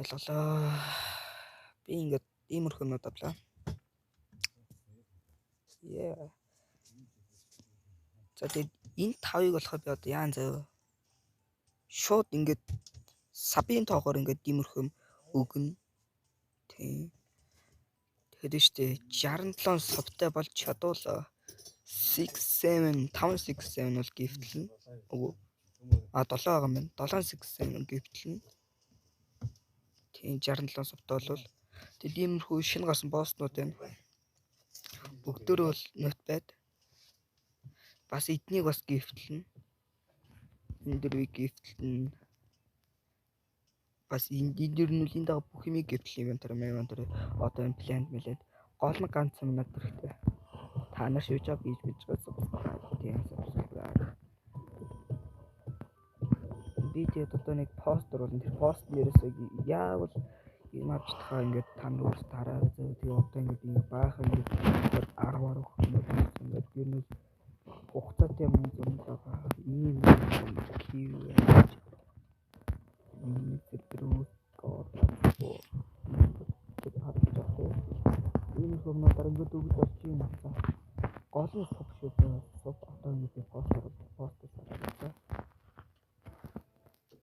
Ойлголоо. Би ингээд иймэрхүү юмнууд авлаа. Яа. За тэгээд энэ 5-ыг болохоо би одоо яан заяа. Шууд ингээд сабын тоогоор ингээд иймэрхүү өгнө. Тийм. Тэгэхээр штэ 67 савтай болж чадвал 6 7 5 6 7 бол гифтлэн. Үгүй. 7 байгаа юм байна. 7 6 7 гифтлэн. Тийм 67 савтай бол тэгэд иймэрхүү шинэ гарсан босснууд байна. Бүгдөө бол нотпад. Бас эднийг бас гифтлэн. Энэ дөрвийг гифтлэн. Бас энэ дөрвийн дага бүх юмыг гифтлэн инвентарь одоо энэ планд мэлээд гол нь ганц юм надад хэрэгтэй. Та нар шивж байгаа бийж байсан тийм subscribe. Би тэгээд одоо нэг постэр болно. Тэр пост нэрээс яавал юм авч тахаа ингээд та нар өөрсдөө хараад тэгээд одоо ингээд ийм баахан ингээд 10 ингээд юу нэг хугацаатай юм юм байгаа. Ийм кив энэ хүмүүс ингээд өгч болж юм байна. Гол нь суб одоо нэг постэр